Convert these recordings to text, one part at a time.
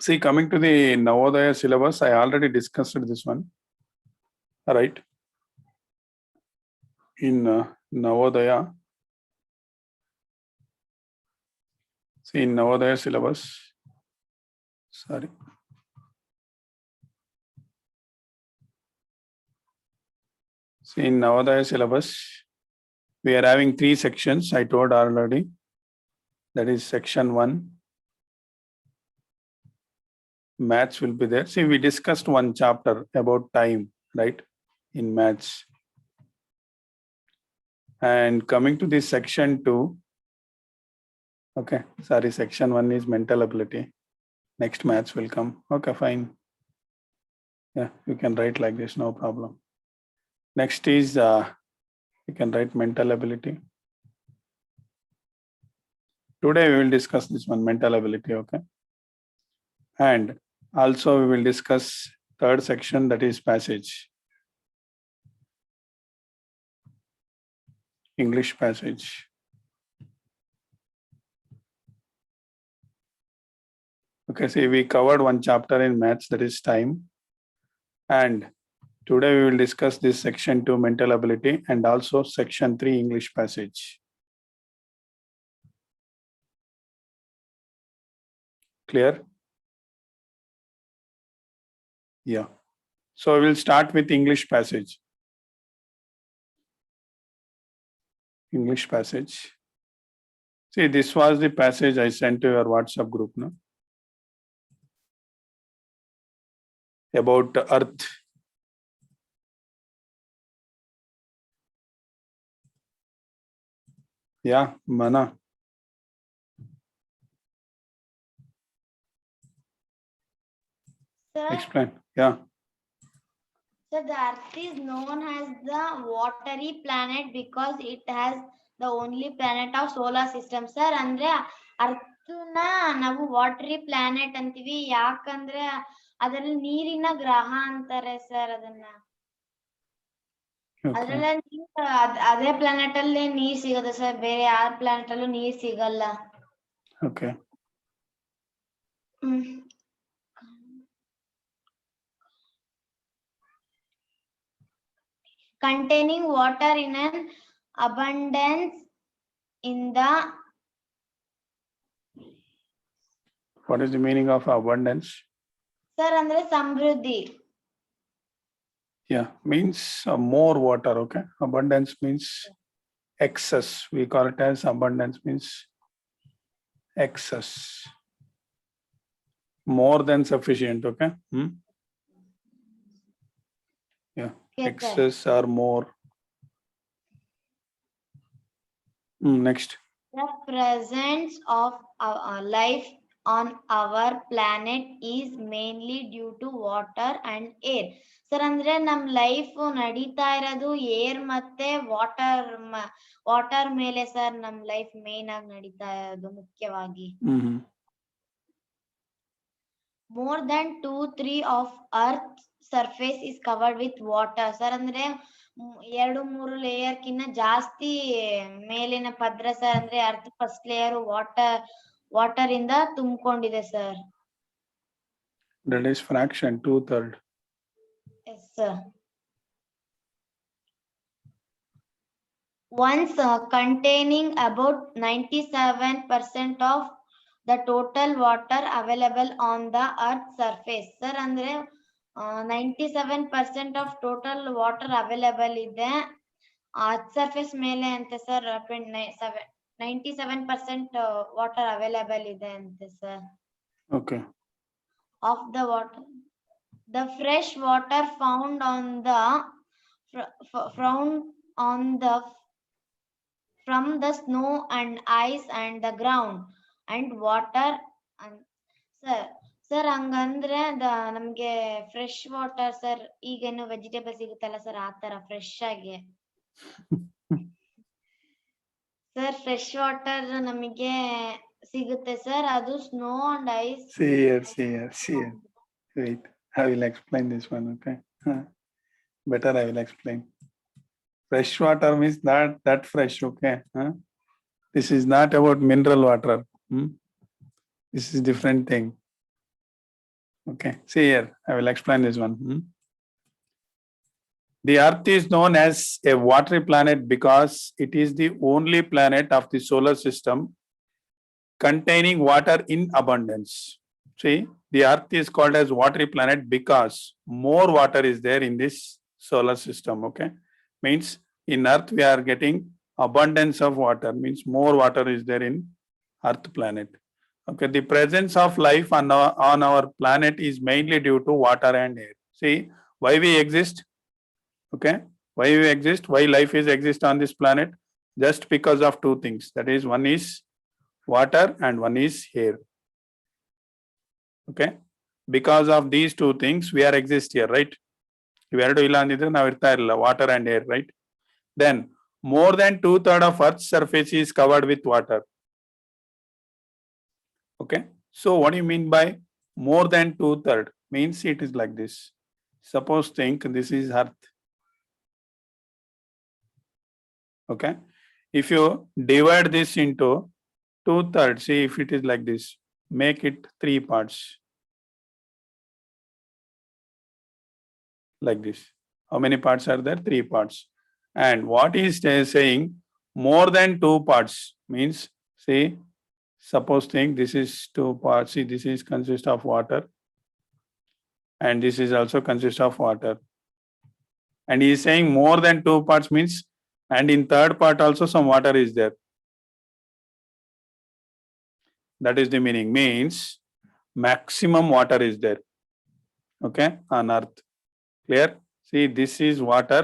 See, coming to the Navodaya syllabus, I already discussed this one, right? In Navodaya, see in Navodaya syllabus, sorry. See in Navodaya syllabus, we are having 3 sections, I told already. That is section 1. Maths will be there. See, we discussed one chapter about time, right? In maths. And coming to this section 2, okay, sorry, section 1 is mental ability. Next maths will come. Okay, fine. Yeah, you can write like this, no problem. Next is, you can write mental ability. Today we will discuss this one, mental ability, okay? And also we will discuss third section, that is passage. English passage. Okay, see, we covered one chapter in maths, that is time. And today we will discuss this section 2, mental ability, and also section 3, English passage. Clear? Yeah. So we will start with English passage. English passage. See, this was the passage I sent to your WhatsApp group, no? About Earth. Yeah, Mana. Sir, Explain. Yeah. so the Earth is known as the watery planet because it has the only planet of solar system. Sir, ಅಂದ್ರೆ ಅರ್ಥನ ನಾವು watery planet ಅಂತೀವಿ ಯಾಕಂದ್ರೆ ಅದ್ರಲ್ಲಿ ನೀರಿನ ಗ್ರಹ ಅಂತಾರೆ sir ಅದನ್ನ. Okay. ಅದ್ರಲ್ಲಿ ಅದೇ ಪ್ಲಾನೆಟ್ ಅಲ್ಲಿ ನೀರ್ ಸಿಗುತ್ತೆ ಸರ್, ಬೇರೆ ಯಾವ ಪ್ಲಾನೆಟ್ ಅಲ್ಲೂ ನೀರ್ ಸಿಗಲ್ಲ. Okay. Containing water in an abundance in the. What is the meaning of abundance? Sir, andre samruddhi. Yeah, means more water, okay? Abundance means excess. We call it as abundance means excess. More than sufficient, okay? Yeah, Yes, excess or more. Next. The presence of our life on our planet is mainly due to water and air. Sir ಅಂದ್ರೆ ನಮ್ life ನಡೀತಾ ಇರೋದು air ಮತ್ತೆ water ಮೇಲೆ sir ನಮ್ life main ಆಗಿ ನಡೀತಾ ಇರೋದು ಮುಖ್ಯವಾಗಿ. More than 2/3 of Earth surface is covered with water. Sir ಅಂದ್ರೆ 2-3 ಲೇಯರ್ ಕಿನ್ನ ಜಾಸ್ತಿ ಮೇಲಿನ ಪದ್ರ ಸರ್, ಅಂದ್ರೆ ಅರ್ಥ ಫಸ್ಟ್ ಲೇಯರ್ ವಾಟರ್ ಇಂದ ತುಂಬಿಕೊಂಡಿದೆ sir. That is fraction 2/3. Yes sir. Once containing about 97% of the total water available on the Earth surface. Sir ಅಂದ್ರೆ 97% of total water available ಇದೆ earth surface ಮೇಲೆ ಅಂತೆ ಸರ್. 97% ವಾಟರ್ ಅವೈಲೇಬಲ್ ಇದೆ ಅಂತೆ sir. Okay. Of the water, the fresh water found on the from the snow and ice and the ground and water. Sir ಹಂಗಂದ್ರೆ ನಮ್ಗೆ fresh water sir, ಈಗೇನು vegetable ಸಿಗುತ್ತಲ್ಲ sir ಆ ತರ ಫ್ರೆಶ್ ಆಗಿ sir fresh water ನಮಗೆ ಸಿಗುತ್ತೆ sir, ಅದು snow and ice. See here. Wait, I will explain this one, okay? Better I will explain. Fresh water means that fresh, okay? This is not about mineral water. This is different thing. Okay, see here, I will explain this one. The Earth is known as a watery planet because it is the only planet of the solar system containing water in abundance. See, the Earth is called as watery planet because more water is there in this solar system. Okay, means in Earth we are getting abundance of water, means more water is there in Earth planet. Okay, the presence of life on our planet is mainly due to water and air. See, why we exist? Okay, why we exist? Why life is exist on this planet? Just because of two things. That is, one is water and one is air. Okay, because of these two things we are exist here, right? ಇವೆರಡು ಇಲ್ಲ ಅಂದಿದ್ರೆ ನಾವು ಇರ್ತಾ ಇರಲಿಲ್ಲ, water and air, right? Then more than 2/3 of Earth's surface is covered with water. Okay, so what do you mean by more than 2/3? Means it is like this. Suppose think this is Earth. Okay, if you divide this into 2/3, see if it is like this, make it 3 parts. Like this. How many parts are there? 3 parts. And what is saying more than 2 parts means, see, suppose think this is 2 parts. See, this is consist of water and this is also consist of water. And he is saying more than 2 parts means, and in third part also some water is there. That is the meaning. Means maximum water is there. Okay, on Earth. Clear? See, this is water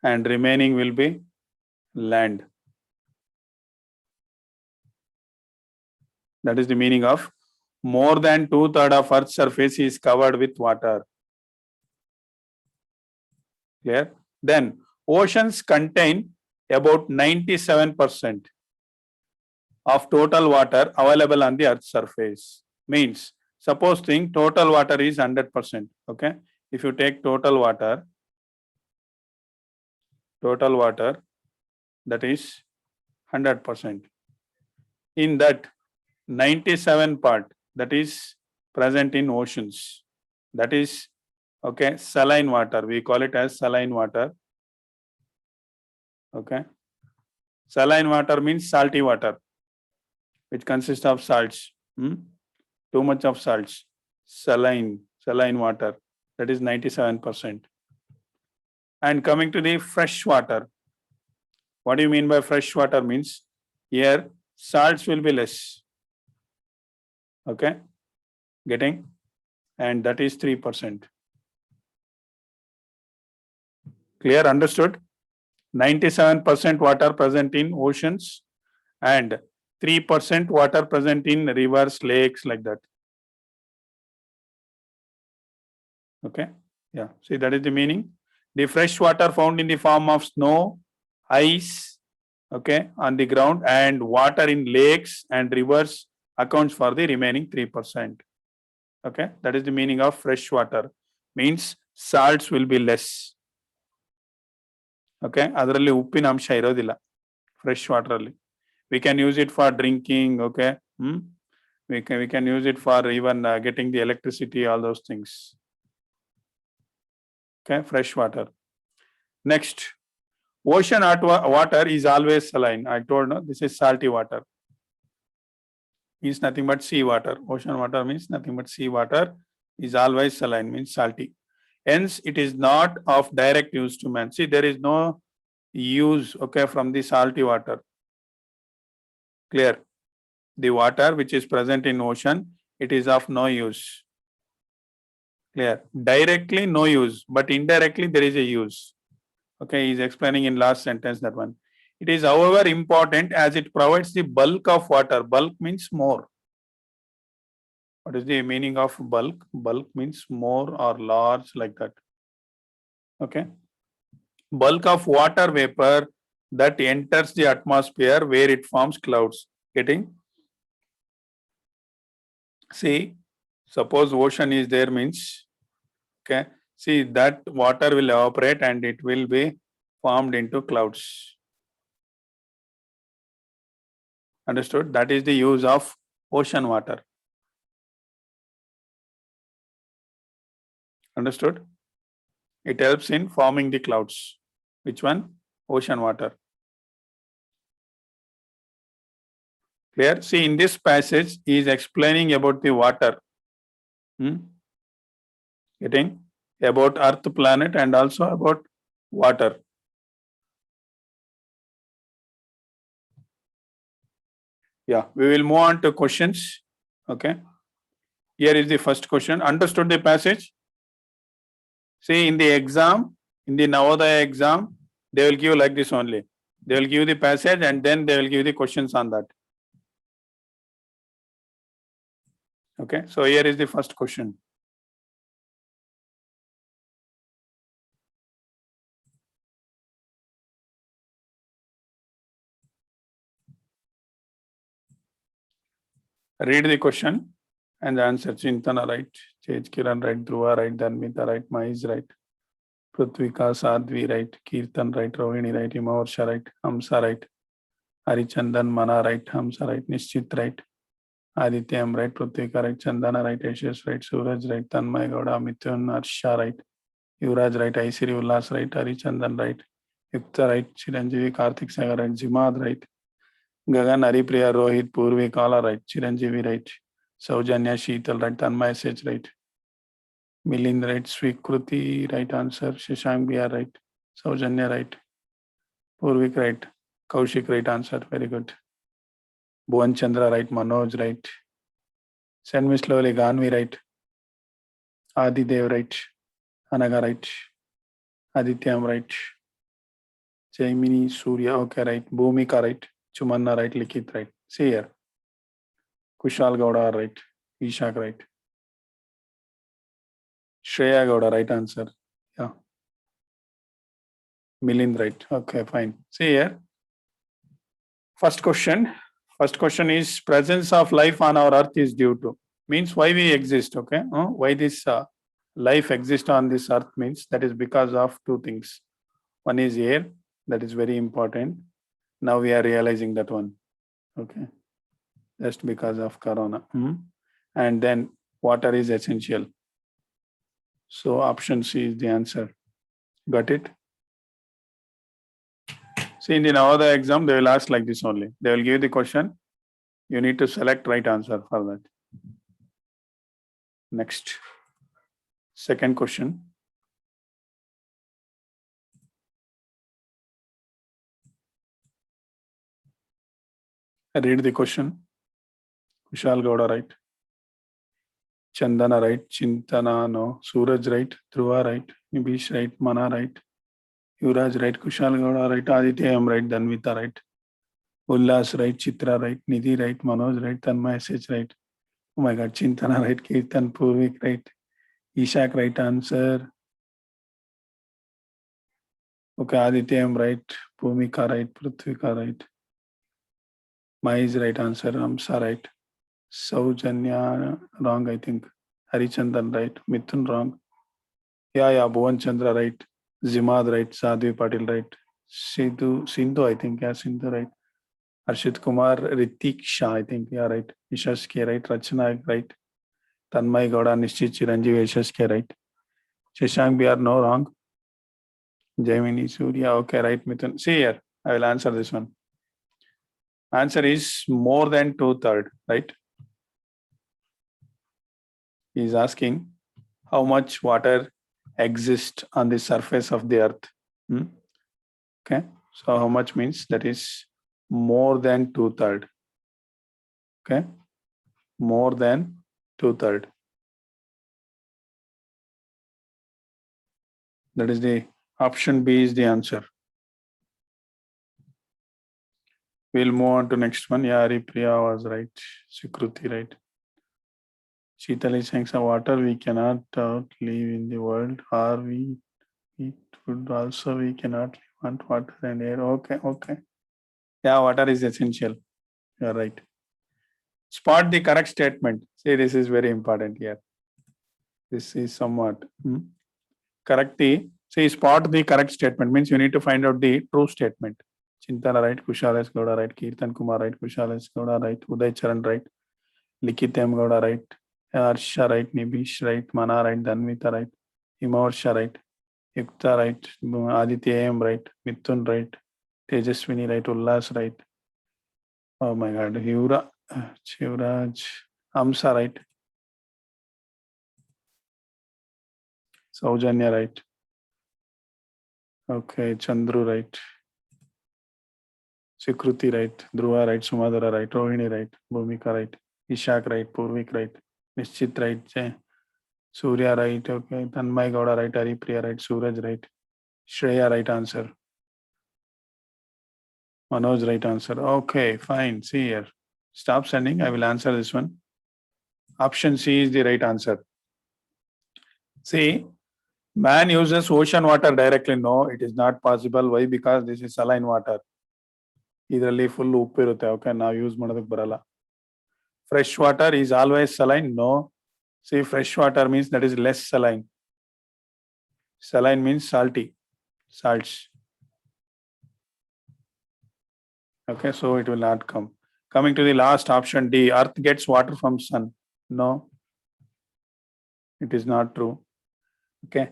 and remaining will be land. That is the meaning of more than 2/3 of Earth's surface is covered with water. Clear? Then oceans contain about 97% of total water available on the Earth's surface. Means, suppose think total water is 100%. Okay, if you take total water, that is 100%. In that 97 part that is present in oceans, that is, okay, saline water. We call it as saline water. Okay, saline water means salty water, which consists of salts. Too much of salts. Saline water, that is 97%. And coming to the fresh water, what do you mean by fresh water? Means here salts will be less. Okay, getting? And that is 3%. Clear? Understood? 97% water present in oceans and 3% water present in rivers, lakes, like that. Okay, yeah, see, that is the meaning. The fresh water found in the form of snow, ice, okay, on the ground, and water in lakes and rivers accounts for the remaining 3%. Okay, that is the meaning of fresh water. Means salts will be less. Okay, ಅದರಲ್ಲಿ ಉಪ್ಪಿನ ಅಂಶ ಇರೋದಿಲ್ಲ fresh water ಅಲ್ಲಿ. We can use it for drinking. Okay, we can use it for even getting the electricity, all those things. Okay, fresh water. Next, ocean water is always saline. I told no, this is salty water. Means nothing but sea water. Ocean water means nothing but sea water, is always saline, means salty. Hence, it is not of direct use to man. See, there is no use, okay, from the salty water. Clear? The water which is present in ocean, it is of no use. Clear? Directly no use, but indirectly there is a use. Okay, he is explaining in last sentence that one. It is, however, important as it provides the bulk of water. Bulk means more. What is the meaning of bulk? Bulk means more or large, like that. Okay. Bulk of water vapor that enters the atmosphere where it forms clouds. Getting? See, suppose ocean is there means, okay, see, that water will evaporate and it will be formed into clouds. Understood? That is the use of ocean water. Understood? It helps in forming the clouds. Which one? Ocean water. Clear? See, in this passage, he is explaining about the water. Getting? About Earth, planet, and also about water. Yeah, we will move on to questions. Okay. Here is the first question. Understood the passage? See, in the exam, in the Navodaya exam, they will give like this only. They will give the passage and then they will give the questions on that. Okay, so here is the first question. Read the question and the answer. Chintana right, Chej Kiran right, Dhruva right, Dhanmita right, Mahish right, Prithvika Sadhvi right, Kirtan right, Rohini right, Himavarsha right, Hamsa right, Harichandan Mana right, Hamsa right, Nishchit right, Adityam right, Prithvika right, Chandana right, Ashish right, Suraj right, Tanmay Gowda, Mithun, Arsha right, Yuvraj right, Aisiri Ullas right, Harichandan right, Yukta right, Chiranjeevi Karthik Sagar right, Jimad right, Gagan Haripriya Rohit Purvi Kala right, Chiranjeevi right, Saujanya Sheetal right, Tanmay SH right, Milind right, Swikruti right answer, Shashank BR right, Saujanya right, Purvik right, Kaushik right answer, very good. Bhuvan Chandra right, Manoj right, Send me slowly, Ganvi right, Adi Dev right, Anaga right, Adityam right, Jaimini Surya, okay right, Bhumika right, Chumanna right, Likit right. See here. Kushal Gowda right, Ishak right. Shreya Gowda right answer. Yeah. Milind right. Okay, fine. See here. First question. First question is presence of life on our earth is due to. Means why we exist, okay? Why this life exists on this earth means that is because of two things. One is air, that is very important. Now we are realizing that one, okay? Just because of corona. And then water is essential. So option C is the answer. Got it? See, in the Navodaya exam, they will ask like this only. They will give the question. You need to select right answer for that. Next. Second question. Read the question. Kushal Gowda right. Chandana right. Chintana no. Suraj right. Dhruva right. Nibish right. Mana right. Yuvraj right. Kushal Gowda right. Adityam right. Dhanmita right. Ullas right. Chitra right. Nidhi right. Manoj right. Tanmay SH right. Oh my God. Chintana right. Kirtan Purvik right. Ishak right answer. Okay. Adityam right. Bhumika right. Prithvika right. Mahish right answer. Hamsa right. Saujanya wrong, I think. Harichandan right. Mithun wrong. Yeah. Bhuvan Chandra right. Zimad right. Sadhvi Patil right. Sindhu, I think. Yeah, Sindhu right. Arshit Kumar, Ritik Shah, I think. Yeah, right. Ishash K right. Rachana right. Tanmay Gowda, Nishchit Chiranjeev, Ishash K right. Shashank BR, no wrong. Jaimini Surya, okay, right. Mithun. See here, I will answer this one. Answer is more than 2/3, right? He is asking how much water exists on the surface of the earth. Okay, so how much means that is more than 2/3. Okay, more than 2/3. That is the option B is the answer. We'll move on to next one. Yeah, Haripriya was right. Sikruti right. Sheetal is saying some water we cannot live in the world, or we eat food also we cannot live on water and air. Okay. Yeah, water is essential. You're right. Spot the correct statement. See, this is very important here. This is somewhat correct. Spot the correct statement means you need to find out the true statement. Chintana right, Kushal S. Gowda right, Kirtan Kumar right, Kushal S. Gowda right, Uday Charan right, Likitam Gowda right, Arsha right, Nibish right, Mana right, Dhanmita right, Himavarsha, right? Yukta, right? Aditya AM, right? Mithun, right? Tejaswini, right? Ullas, right? Oh my God. Shivraj, Amsa, right? Saujanya, right? Okay, Chandru, right? Sikruti, right? Dhruva, right? Sumadara, right? Rohini, right? Bhumika, right? Ishak, right? Purvik, right? Nishchit, right? Surya, right? Okay. Tanmay Gowda, right? Haripriya, right? Suraj, right? Shreya, right answer. Manoj, right answer. Okay, fine. See here. Stop sending. I will answer this one. Option C is the right answer. See, man uses ocean water directly. No, it is not possible. Why? Because this is saline water. ಇದರಲ್ಲಿ full ಉಪ್ಪು ಇರುತ್ತೆ. Okay, ನಾವು use ಮಾಡೋದಕ್ಕೆ ಬರಲ್ಲ. Fresh water is always saline. No. See, fresh water means that is less saline. Saline means salty, salts. Okay, so it will not come. Coming to the last option D, earth gets water from sun. No, it is not true. Okay,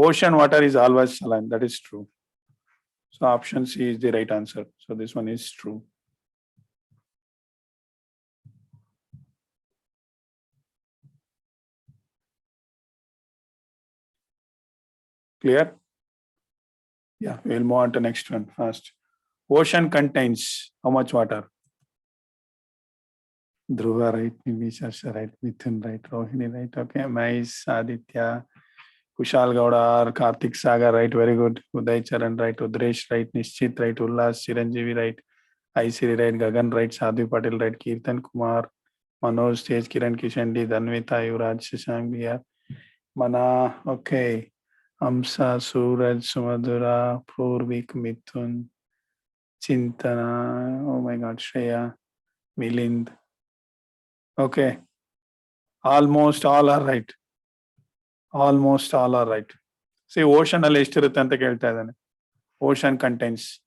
ocean water is always saline. That is true. So option C is the right answer. So this one is true. Clear? Yeah, we'll move on to next one fast. Ocean contains how much water? Dhruva, right? Nimisha, right? Mithun, right? Rohini, right? Okay, nice. Aditya, Kushal Gowda, Karthik Sagar, right? Very good. Uday Charan, right? Udresh, right? Nishchit, right? Ullas, Chiranjeevi, right? Aisiri, right? Gagan, right? Sadhu Patil, right? Kirtan Kumar, Manoj, Tej, Kiran Kishan, D, Dhanvita, Yuvraj, Shashank, BR, Mana, okay. Amsa, Suraj, Sumadura, Purvik, Mithun, Chintana, oh my God, Shreya, Milind. Okay, almost all are right. Almost all are right. See, ocean ಅಲ್ಲಿ ಎಷ್ಟಿರುತ್ತೆ ಅಂತ ಕೇಳ್ತಾ ಇದ್ದಾನೆ. Ocean contains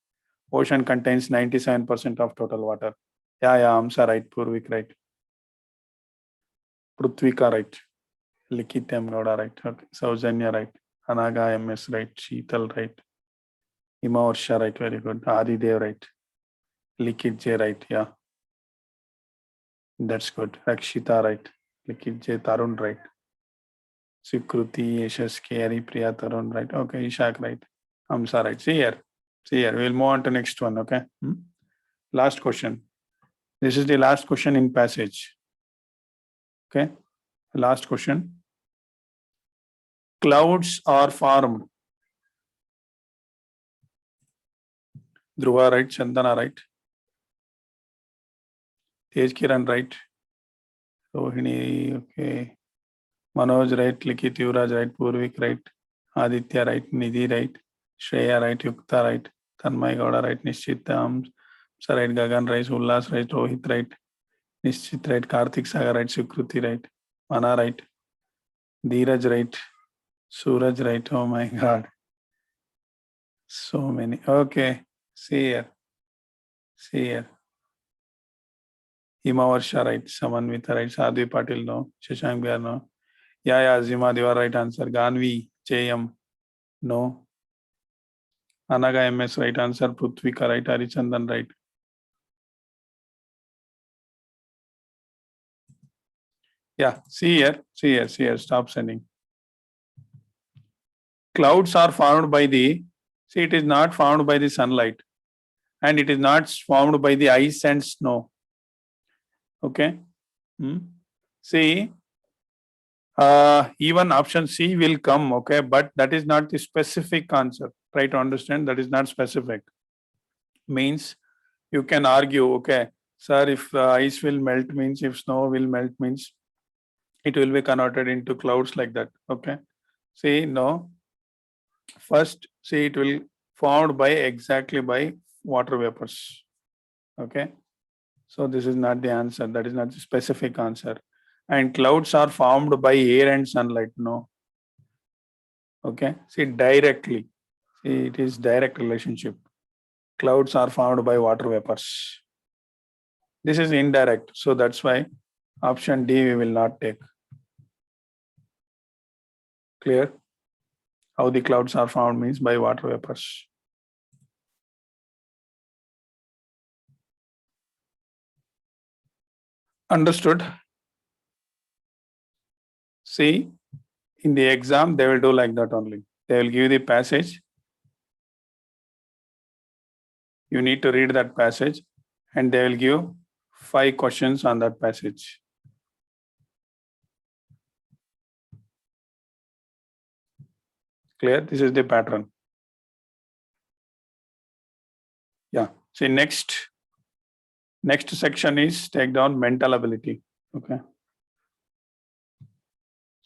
97% of total water. Yeah, Amsa right, Purvik right, Pruthvika right, Likit M Gowda right, okay, Saujanya right, Anaga MS right, Sheetal right, Himavarsha right, very good, Adidev right, Likit J right, yeah, that's good, Rakshita right, Likit J, Tarun right, Sikruti, Yashas K, Haripriya, Tarun right, okay, Ishak right, Amsa right. See here, we'll move on to next one, okay. Last question. This is the last question in passage. Okay, last question. Clouds are formed. Dhruva right, Chandana right, Tej Kiran right, Rohini, okay, Manoj right, Likit Yuvraj right, Purvik right, Aditya right, Nidhi right, Shreya right, Yukta right, Tanmay Gowda right, Nishchit right, Gagan right, Ullas right, Rohit right, Nishchit right, Karthik Sagar right, Sikruti right, Mana right, Dheeraj right, Suraj right. Oh my God, so many. Okay, see here. Himavarsha right, Samanvita right, Sadhu Patil no, Shashank BR no. Yeah, Zima, you are right answer. Ganvi, JM, no. Anaga MS right answer. Pruthvika right, Harichandan right. Yeah, see here. Stop sending. Clouds are formed by it is not formed by the sunlight, and it is not formed by the ice and snow. Okay. See, even option C will come, okay, but that is not the specific answer. Try to understand, that is not specific. Means you can argue, okay, sir, if ice will melt means, if snow will melt means, it will be converted into clouds like that. Okay, see, no, first, see, it will formed by exactly by water vapors. Okay, so this is not the answer, that is not the specific answer. And clouds are formed by air and sunlight. No. Okay, see, directly, see, it is direct relationship. Clouds are formed by water vapors. This is indirect, so that's why option D we will not take. Clear? How the clouds are formed means by water vapors. Understood? See, in the exam, they will do like that only. They will give the passage. You need to read that passage and they will give 5 questions on that passage. Clear? This is the pattern. Yeah. See, next section is take down mental ability. Okay.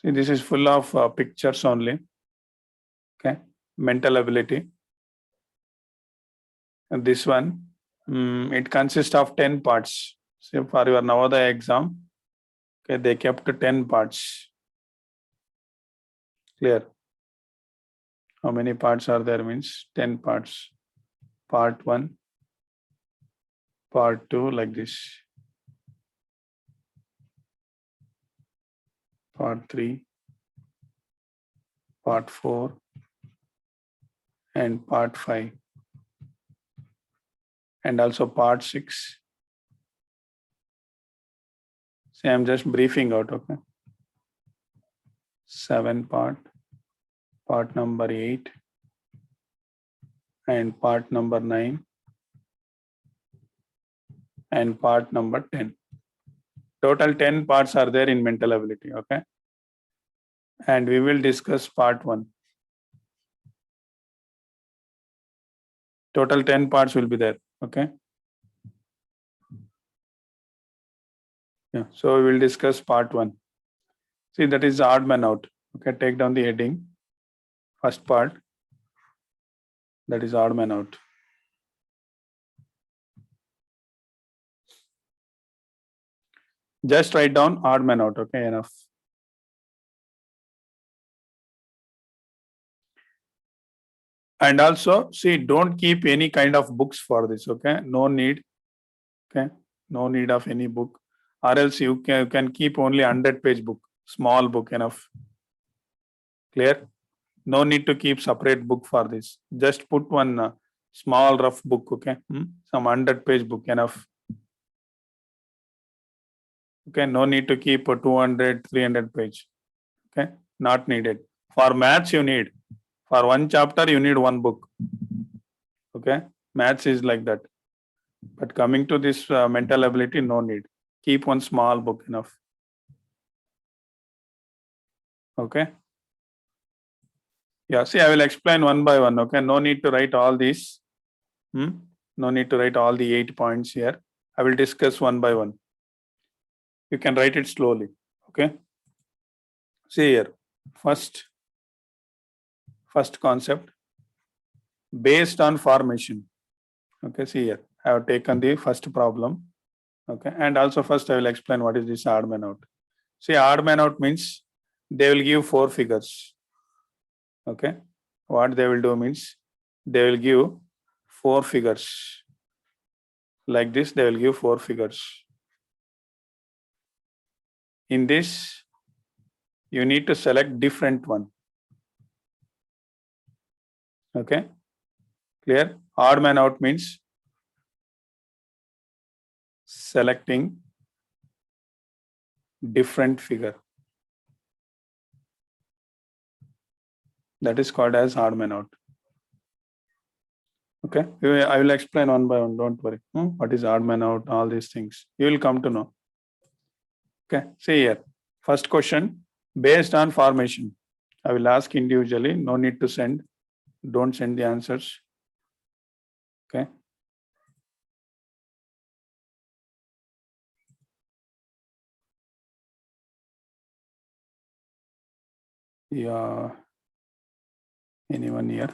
See, this is full of pictures only. Okay. Mental ability. And this one, it consists of 10 parts. So for your Navodaya exam, okay, they kept 10 parts. Clear? How many parts are there means 10 parts. Part 1, part 2 like this. Part 3, part 4, and part 5. And also part 6. See, I'm just briefing out, okay? 7 part number 8, and part number 9, and part number 10. Total 10 parts are there in mental ability, okay? And we will discuss part 1. Total 10 parts will be there, okay? Yeah, so we will discuss part 1. See, that is odd man out. Okay, take down the heading. First part, that is odd man out. Just write down odd man out, okay, enough. And also, see, don't keep any kind of books for this, okay? No need, okay? No need of any book. Or else you can keep only 100-page book, small book enough. Clear? No need to keep separate book for this. Just put one small rough book, okay? Some 100-page book enough. Okay, no need to keep a 200, 300 page. Okay, not needed. For maths, you need. For one chapter, you need one book. Okay, maths is like that. But coming to this mental ability, no need. Keep one small book enough. Okay. Yeah, see, I will explain one by one. Okay, no need to write all these. No need to write all the 8 points here. I will discuss one by one. You can write it slowly. Okay. See here. First concept, based on formation. Okay, see here. I have taken the first problem. Okay, and also first I will explain what is this odd man out. See, odd man out means they will give 4 figures. Okay, what they will do means they will give 4 figures. Like this, they will give 4 figures. In this, you need to select different one. Okay, clear? Odd man out means selecting different figure. That is called as odd man out. Okay, I will explain one by one. Don't worry. What is odd man out? All these things you will come to know. Okay, see here. First question, based on formation. I will ask individually. No need to send. Don't send the answers. Okay. Yeah. Anyone here?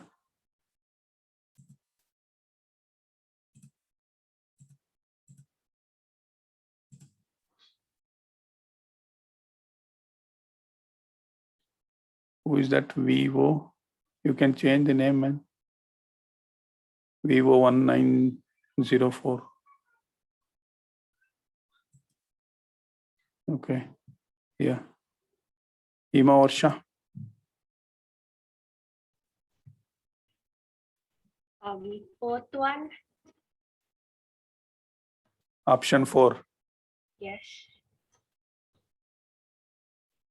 Who is that? Vivo. You can change the name, man. Vivo 1904. Okay. Yeah. Ima Varsha. Fourth one. Option 4. Yes.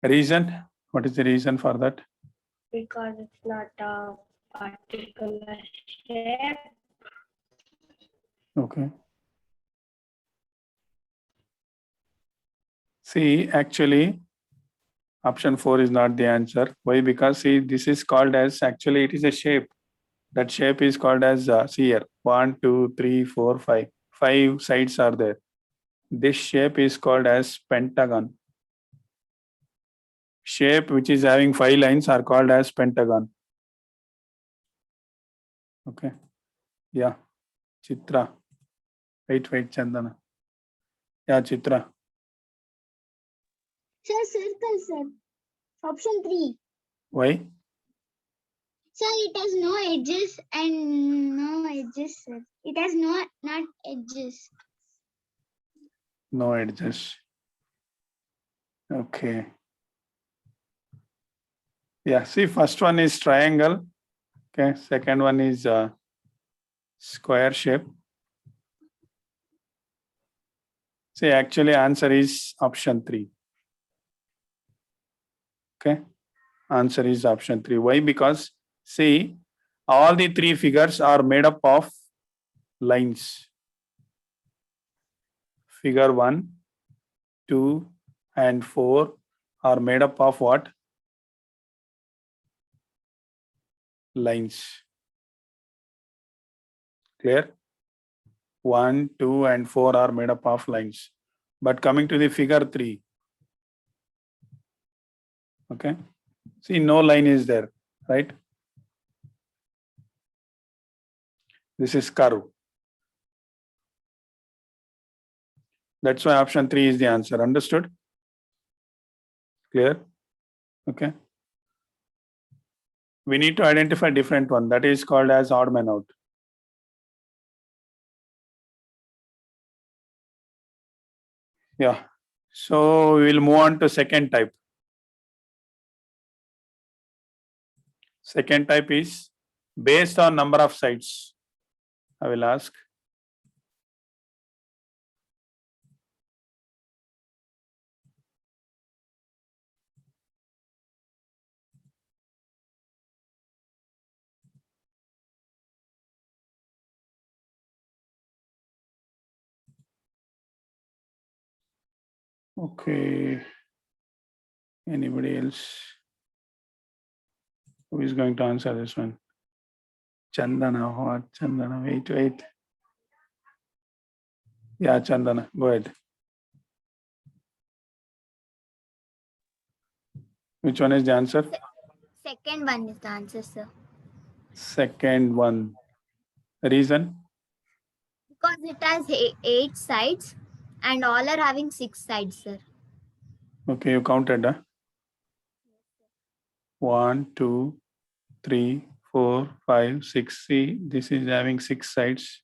Reason? What is the reason for that? Because it's not a particular shape. Okay. See, actually, option 4 is not the answer. Why? Because see, this is called as, actually it is a shape. That shape is called as, see here, 1, 2, 3, 4, 5. 5 sides are there. This shape is called as pentagon. Shape which is having 5 lines are called as pentagon. Okay. Yeah. Chitra. Wait, Chandana. Yeah, Chitra. Sir, circle, sir. Option 3. Why? Sir, it has no edges and no edges, sir. It has not edges. No edges. Okay. Yeah, see, first one is triangle. Okay, second one is square shape. See, actually answer is option 3. Okay, answer is option 3. Why? Because see, all the 3 figures are made up of lines. Figure 1, 2, and 4 are made up of what? Lines. Clear? 1, 2, and 4 are made up of lines. But coming to the figure 3, okay, see, no line is there, right? This is curve. That's why option 3 is the answer. Understood? Clear? Okay. We need to identify different one. That is called as odd man out. Yeah. So we will move on to second type. Second type is based on number of sides. I will ask. Okay. Anybody else? Who is going to answer this one? Chandana, what? Chandana, wait. Yeah, Chandana, go ahead. Which one is the answer? Second one is the answer, sir. Second one. Reason? Because it has 8 sides and all are having 6 sides, sir. Okay, you counted, huh? 1, 2, 3, 4, 5, 6. See, this is having 6 sides.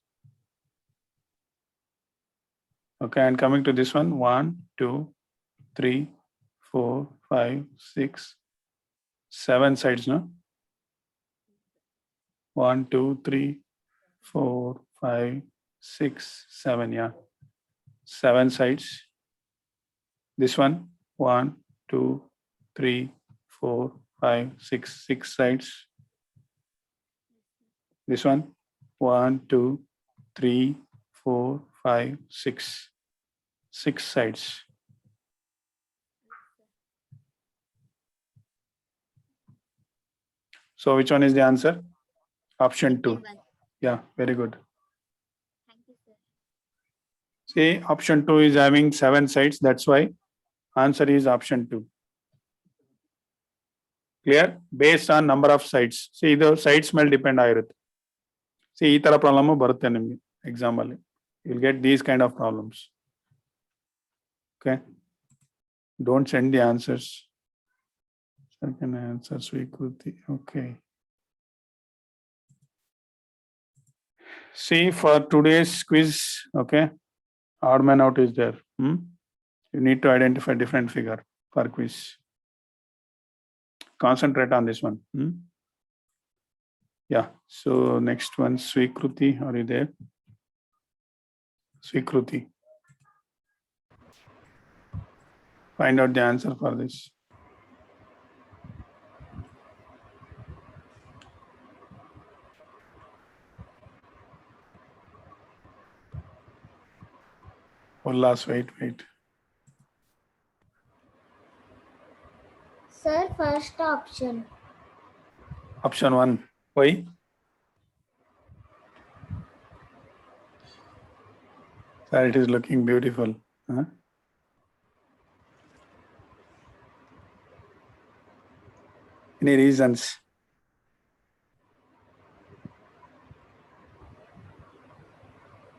Okay, and coming to this one, 1, 2, 3, 4, 5, 6, 7 sides, no? 1, 2, 3, 4, 5, 6, 7, yeah. 7 sides. This one, 1, 2, 3, 4, 5, 6, 6 sides. This one, 1, 2, 3, 4, 5, 6. 6 sides. So which one is the answer? Option 2. Second one. Yeah, very good. Thank you, sir. See, option 2 is having 7 sides. That's why answer is option 2. Clear? Based on number of sides. See, the sides ಮೇಲೆ depend ಆಗಿರುತ್ತೆ. See, ಈ ತರ problem ಬರುತ್ತೆ ನಿಮಗೆ exam ಅಲ್ಲಿ. You'll get these kind of problems. Okay. Don't send the answers. Second answer, Sweekruti. Okay. See, for today's quiz, okay, odd man out is there. You need to identify different figure for quiz. Concentrate on this one. Yeah. So next one, Swikruti, are you there? Swikruti. Find out the answer for this. Ullas, wait. Sir, first option. Option 1. Why? Sir, it is looking beautiful. Huh? Any reasons?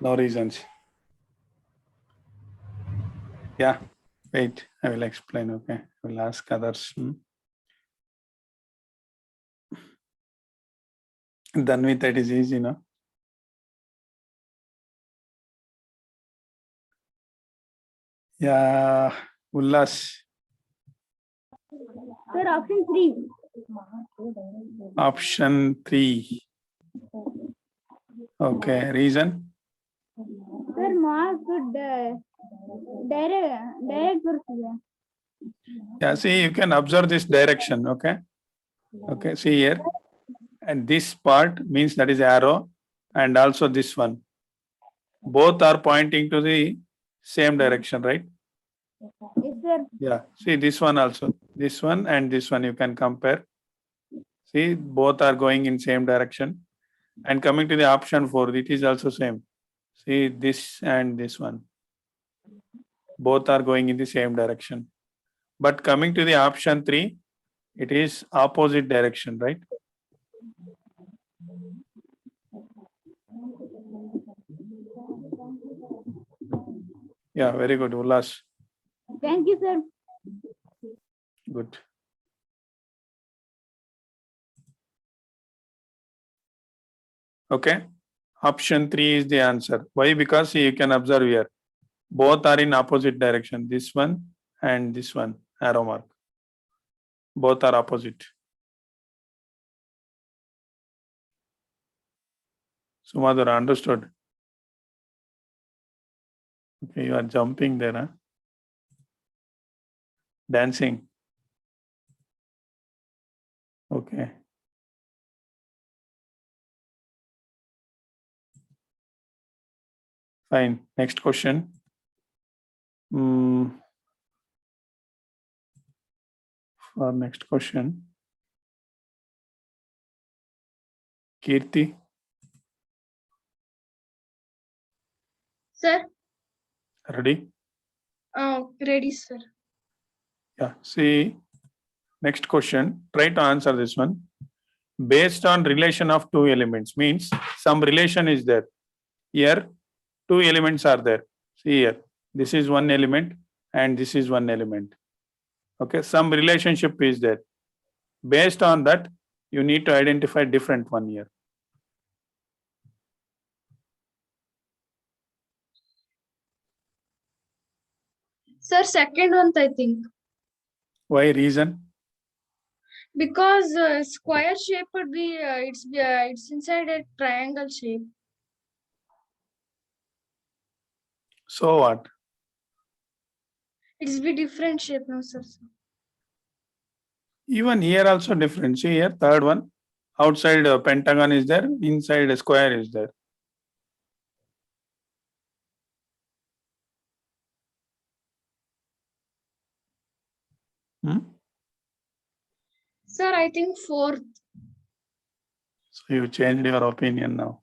No reasons. Yeah. Wait, I will explain. Okay. I will ask others. Done with that is easy, no? Yeah. Ullas. Sir, option 3. Option 3. Okay. Reason? Sir, mark direct ಬರ್ತದೆ. Yeah. See, you can observe this direction. Okay. Okay. See here. And this part means that is arrow, and also this one. Both are pointing to the same direction, right? Yes, sir. Yeah. See this one also. This one and this one you can compare. See, both are going in same direction. And coming to the option 4, it is also same. See this and this one. Both are going in the same direction. But coming to the option 3, it is opposite direction, right? Yeah, very good, Ullas. Thank you, sir. Good. Okay. Option 3 is the answer. Why? Because you can observe here. Both are in opposite direction. This one and this one, arrow mark. Both are opposite. Sumadhura, understood? Okay, you are jumping there, huh? Dancing. Okay. Fine. Next question. For next question. Kirti. Sir, Ready? ready, sir. Yeah. See, next question. Try to answer this one. Based on relation of two elements, means some relation is there. Here, two elements are there. See here. This is one element and this is one element. Okay. Some relationship is there. Based on that, you need to identify different one here. Sir, second one, I think. Why? Reason? Because square shape would be, it's inside a triangle shape. So what? It's be different shape now, sir. Even here also different. See here, third one. Outside pentagon is there, inside a square is there. Sir, I think fourth. So you changed your opinion now.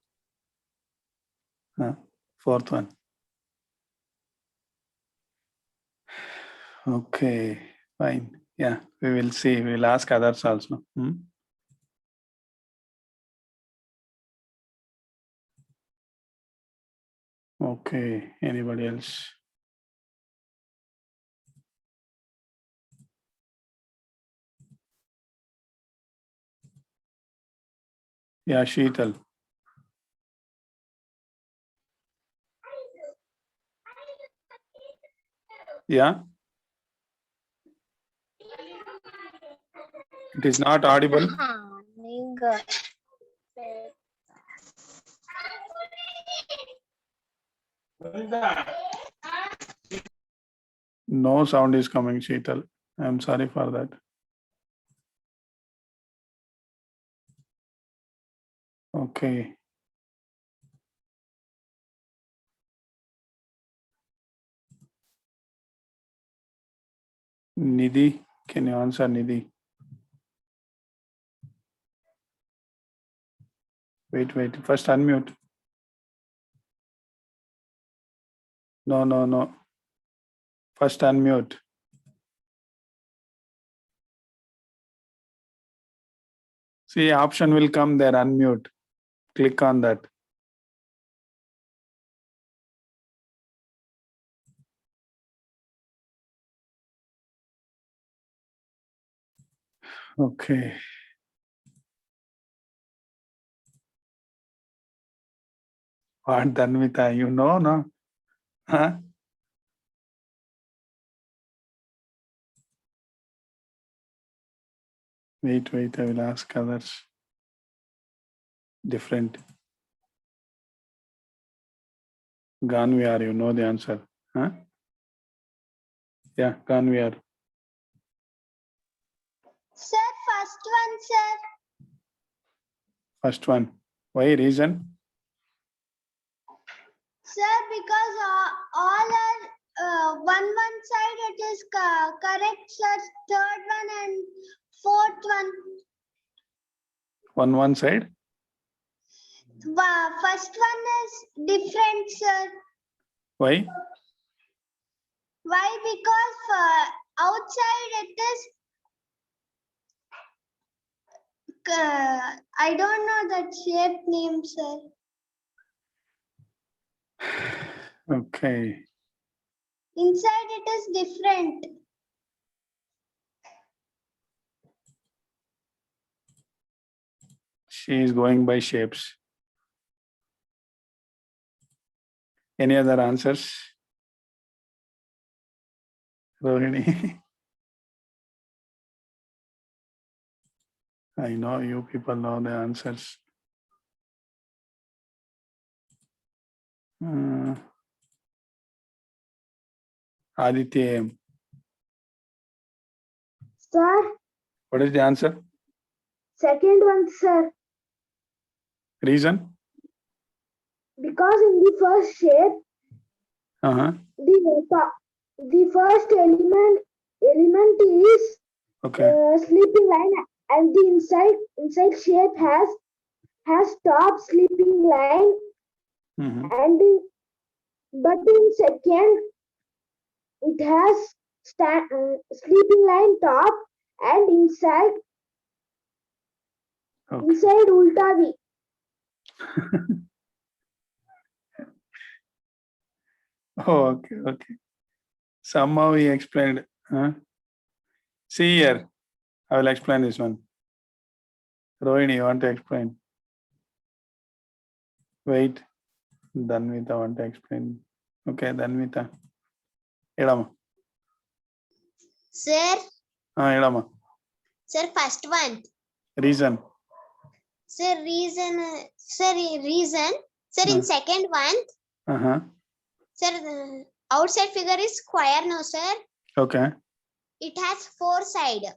Fourth one. Okay, fine. Yeah, we will see. We will ask others also. Okay, anybody else? Yeah, Sheetal. Yeah. It is not audible. No sound is coming, Sheetal. I'm sorry for that. Okay. Nidhi, can you answer, Nidhi? Wait. First unmute. No. First unmute. See, option will come there, unmute. Click on that. Okay. What, Dhanvita? You know, no? Huh? Wait, I will ask others. Different. Ganviar, you know the answer. Huh? Yeah, Ganviar. Sir, first one, sir. First one. Why? Reason? Sir, because all are one side it is correct, sir. Third one and fourth one. One side? First one is different, sir. Why? Why? Because outside it is. I don't know that shape name, sir. Okay. Inside it is different. She is going by shapes. Any other answers? Rohini? I know you people know the answers. Aditya M. Sir, What is the answer? second one, sir. Reason? Because in the first shape, Uh-huh. the first element is Okay. sleeping line, and the inside shape has top sleeping line, Mhm. and but in second it has sleeping line top and inside Okay. ulta V. Oh, okay. Somehow he explained. Huh? See here, I will explain this one. Rohini, you want to explain? Wait. Dhanvita want to explain. Okay, Dhanvita. Edama. Sir, Edama. sir, first one. Reason. Sir, reason. Sir, in second one, Uh-huh. sir, the outside figure is square, no, sir. Okay. It has 4 sides.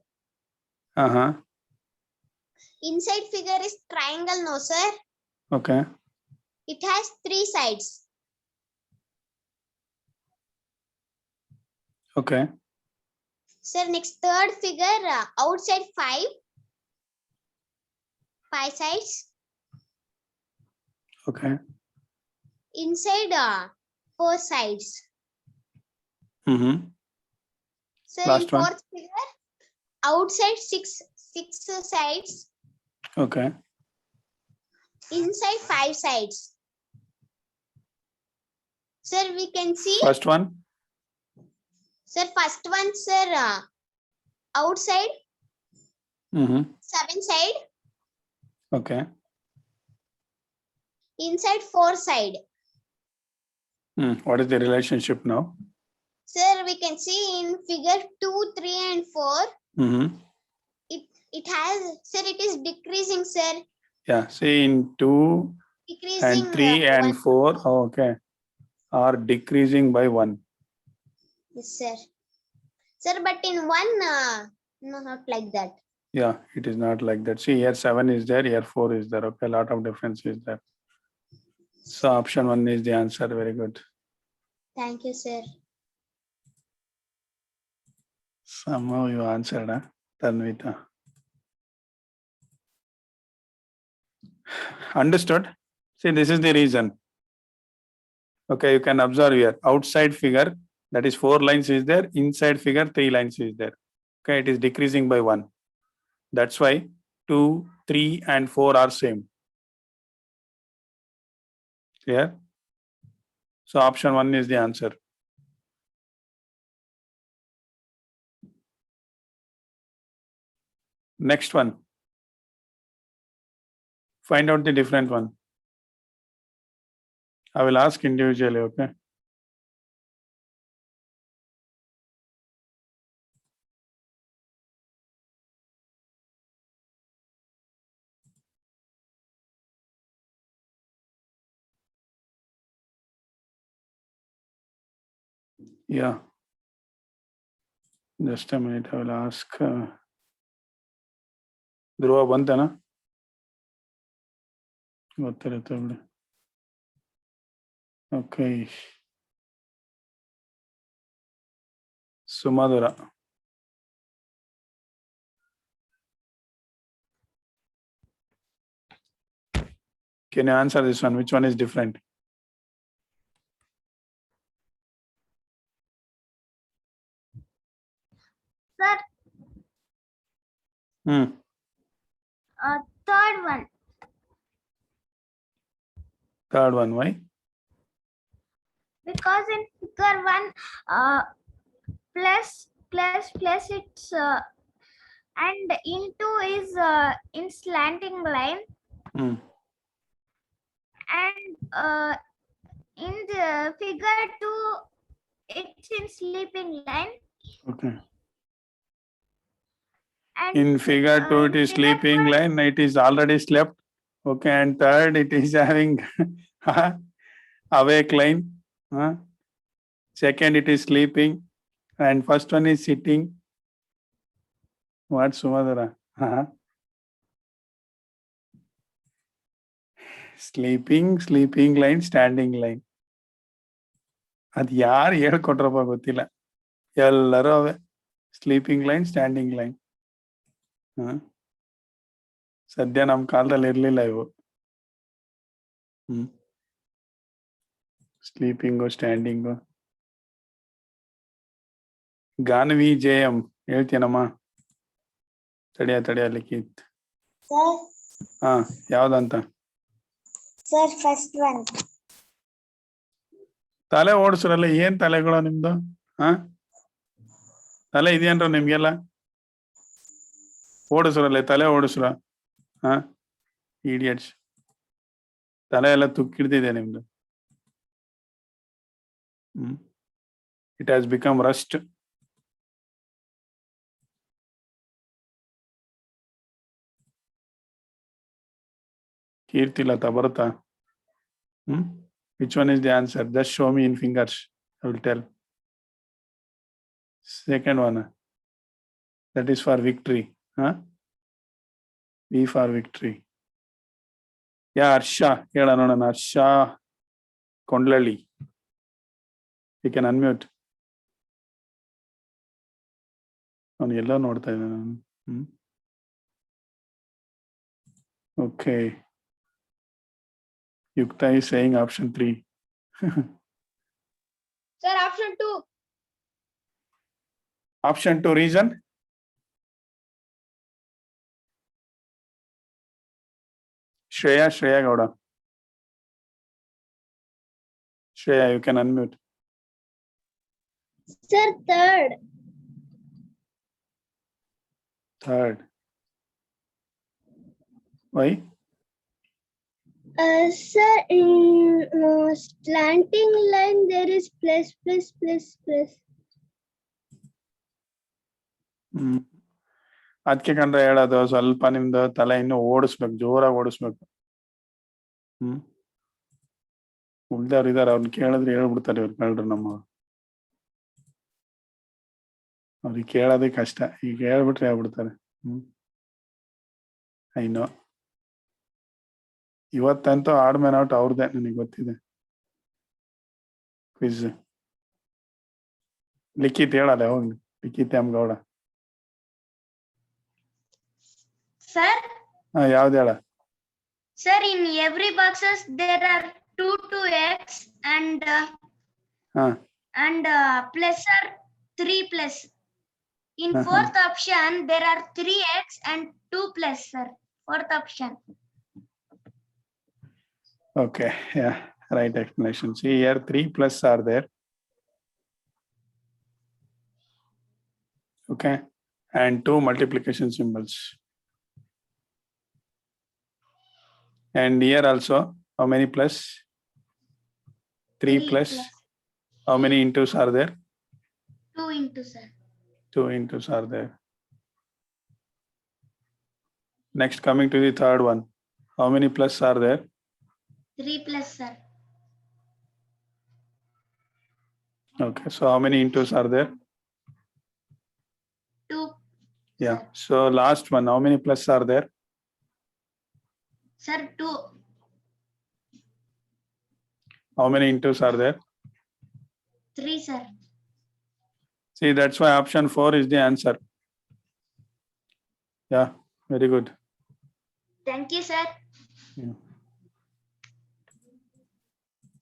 Uh-huh. Inside figure is triangle, no, sir. Okay. It has 3 sides. Okay. Sir, next third figure, outside 5 sides. Okay. Inside 4 sides. Mm-hmm. Sir, Last in one. fourth figure, outside 6 sides. Okay. Inside 5 sides. Sir, we can see. First one. Sir, first one, sir, outside Mm-hmm. 7 side. Okay. Inside 4 side. What is the relationship now? Sir, we can see in figure 2, 3, and 4. Mm-hmm. It has, sir, it is decreasing, sir. Yeah. See in 2 Decreasing and 3 and 4. Oh, okay. are decreasing by 1. Yes, sir. Sir, but in one, no, not like that. Yeah, it is not like that. See, here 7 is there, here 4 is there. Okay, a lot of difference is there. So option 1 is the answer. Very good. Thank you, sir. Somehow you answered, huh? Tanvita. Understood? See, this is the reason. Okay, you can observe here. Outside figure, that is 4 lines is there. Inside figure, 3 lines is there. Okay, it is decreasing by 1. That's why 2, 3, and 4 are same. Clear? So option 1 is the answer. Next one. Find out the different one. I will ask individually, okay? Yeah. Just a minute, I will ask. Dhruva bantana? ಗೊತ್ತಿರುತ್ತೆ ಬಿಡಿ. Okay. Sumadura. Can you answer this one? Which one is different? Sir, third one. Third one, why? Because in figure 1, plus it's and into is in slanting line, Hmm. and in the figure 2 it's in sleeping line, Okay. and In figure 2, it is figure sleeping 1 line. It is already slept. Okay. And third, it is having awake line. Second, it is sleeping. And first one is sitting. What, Sumadura? Sleeping line, standing line. ಅದು ಯಾರು ಹೇಳ್ಕೊಟ್ರಪ್ಪ ಗೊತ್ತಿಲ್ಲ, ಎಲ್ಲರೂ ಅವೇ. Sleeping line, standing line. ಸದ್ಯ ನಮ್ಮ ಕಾಲದಲ್ಲಿ ಇರ್ಲಿಲ್ಲ ಇವು. Sleeping, standing. ಗಾನ್ವಿ ಜಯಂ ಹೇಳ್ತೀನಮ್ಮ. ತಡಿಯ ಲಿಖಿತ್. ಹಾ, ಯಾವ್ದಂತ? Sir first one. ತಲೆ ಓಡಿಸ್ರಲ್ಲ, ಏನ್ ತಲೆಗಳು ನಿಮ್ದು? ತಲೆ ಇದೆಯನ್ರ ನಿಮ್ಗೆಲ್ಲ? ಓಡಿಸ್ರಲ್ಲ, ತಲೆ ಓಡಿಸ್ರ. ಇಡಿಯಟ್ಸ್. ತಲೆ ಎಲ್ಲ ತುಕ್ಕಿಡ್ದಿದೆ ನಿಮ್ದು. It has become rust. Keerthilatha ಬರುತ್ತಾ? Which one is the answer? Just show me in fingers. I will tell. Second one. That is for victory. V for victory. Yeah, Arsha. Hela nodana. Arsha Kondlali. You can unmute. ನಾನು ಎಲ್ಲ ನೋಡ್ತಾ ಇದ್ದೇನೆ ನಾನು. Okay. Yukta is saying option 3. Sir, option 2. Option 2 reason? Shreya Gowda. Shreya, you can unmute. Sir, Third. Why? Sir, in slanting line there is plus. ಅದಕ್ಕೆ ಕಂಡ್ರೆ ಹೇಳೋದು, ಸ್ವಲ್ಪ ನಿಮ್ದು ತಲೆ ಇನ್ನು ಓಡಿಸ್ಬೇಕು, ಜೋರಾಗಿ ಓಡಿಸ್ಬೇಕು. ಉಳ್ದವ್ರು ಇದಾರೆ, ಅವ್ರನ್ನ ಕೇಳಿದ್ರೆ ಹೇಳ್ಬಿಡ್ತಾರೆ ಇವ್ರು ಕಳ್ರು ನಮ್ಮ. ಅವ್ರಿಗೆ ಕೇಳೋದೇ ಕಷ್ಟ, ಈಗ ಹೇಳ್ಬಿಟ್ರೆ ಹೇಳ್ಬಿಡ್ತಾರೆ. ಐನೋ ಇವತ್ತಂತೂ ಆಡ್ ಮ್ಯಾನ್ ಔಟ್ ಅವ್ರದ್ದೇ, ನನಗೆ ಗೊತ್ತಿದೆ. ಕ್ವಿಜ್ ಲಿಖಿತ್ ಹೇಳಲ್ಲ, ಹೋಗಿ ಲಿಖಿತ್ ಎಂ ಗೌಡ. Sir, ಯಾವ್ದು ಹೇಳ? sir, in every boxes there are 2x and ಹಾ plus are 3 plus. In Uh-huh. fourth option there are 3x and 2 plus, sir. Fourth option. Okay, yeah, right explanation. See here, 3 plus are there. Okay, and 2 multiplication symbols. And here also, how many plus? 3 plus. How many intos are there? 2 into, sir. 2 intos are there. Next, coming to the third one. How many plus are there? 3 plus, sir. Okay, so how many intos are there? 2. Yeah, so last one, how many plus are there? Sir, 2. How many intos are there? 3, sir. See, that's why option 4 is the answer. Yeah, very good. Thank you, sir. Yeah.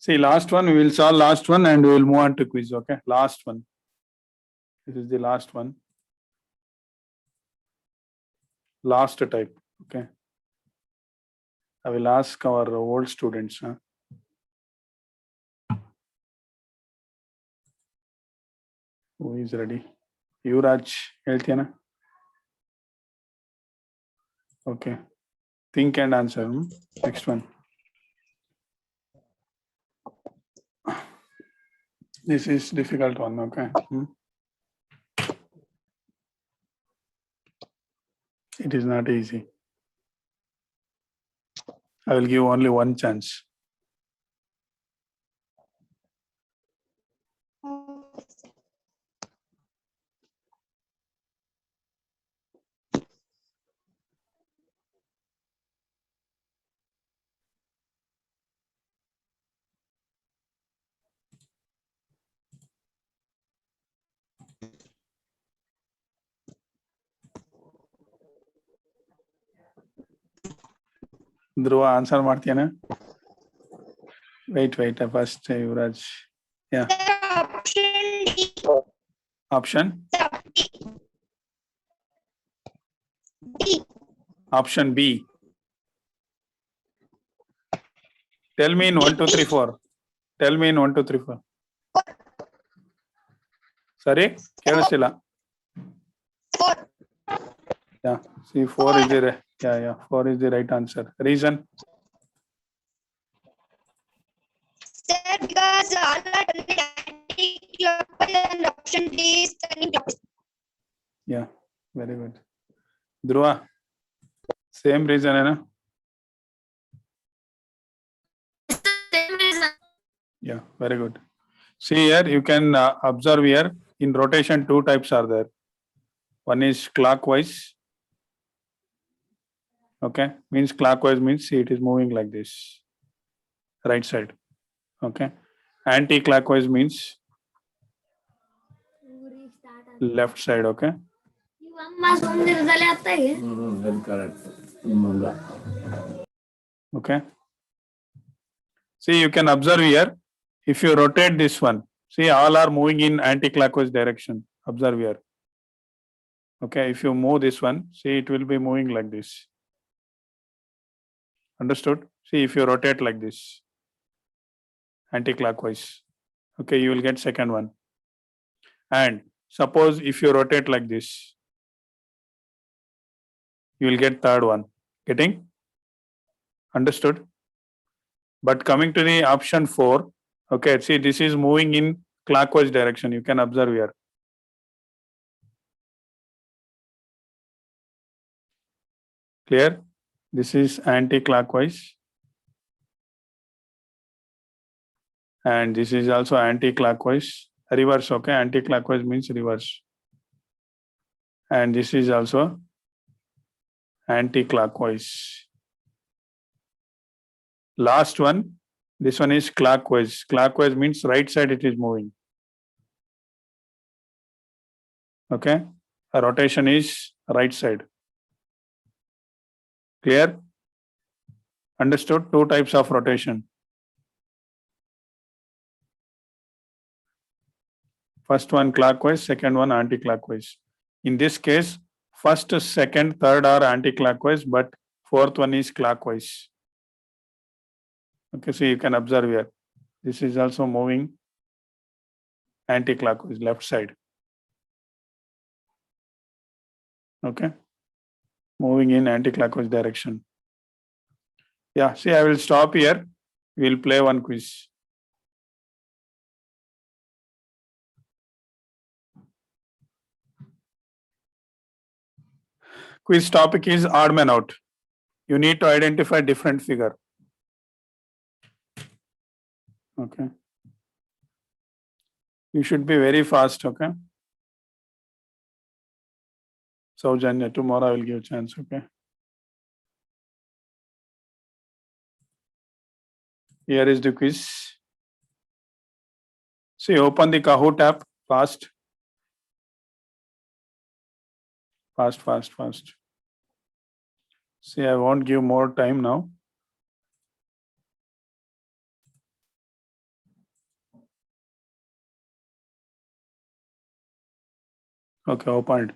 See, last one, we will solve last one and we will move on to quiz, okay? Last one. This is the last one. Last type, okay? I will ask our old students. Huh? Who is ready? Yuvraj, ಹೇಳ್ತೀಯನಾ? Okay. Think and answer. Next one. This is difficult one, okay? It is not easy. I will give only one chance. Dhruva answer ಮಾಡ್ತೀಯನ? Wait, first Yuvraj. Yeah. Option D. Option B. Tell me in 1, 2, 3, 4. Tell me in 1, 2, 3, 4. Sorry, ಕೇಳಿಸ್ತಿಲ್ಲ. 4. Yeah, see 4 is the yeah 4 is the right answer. Reason? Sir, because all are anti-clockwise and option D is turning clockwise. Yeah, very good. Dhruva, same reason, hai na? Same reason. Yeah, very good. See here, you can observe here, in rotation 2 types are there. One is clockwise. Okay, means clockwise means see it is moving like this, right side. Okay, anti-clockwise means left side. Okay, okay. See, you can observe here, if you rotate this one, see all are moving in anti-clockwise direction. Observe here. Okay, if you move this one, see it will be moving like this. Understood? See, if you rotate like this, anti-clockwise, okay, you will get second one. And suppose if you rotate like this, you will get third one. Getting? Understood? But coming to the option 4, okay, see this is moving in clockwise direction. You can observe here. Clear? This is anti-clockwise. And this is also anti-clockwise, reverse, okay? Anti-clockwise means reverse. And this is also anti-clockwise. Last one, this one is clockwise. Clockwise means right side it is moving. Okay? A rotation is right side. Clear? Understood? Two types of rotation. First one clockwise, second one anti-clockwise. In this case, first, second, third are anti-clockwise, but fourth one is clockwise. Okay, so you can observe here. This is also moving anti-clockwise, left side. Okay, moving in anti-clockwise direction. Yeah, see, I will stop here. We'll play one quiz. Quiz topic is odd man out. You need to identify different figure. Okay. You should be very fast, okay? So, Janya, tomorrow I will give chance, okay? Here is the quiz. See, open the Kahoot app fast. Fast. See, I won't give more time now. Okay, opened.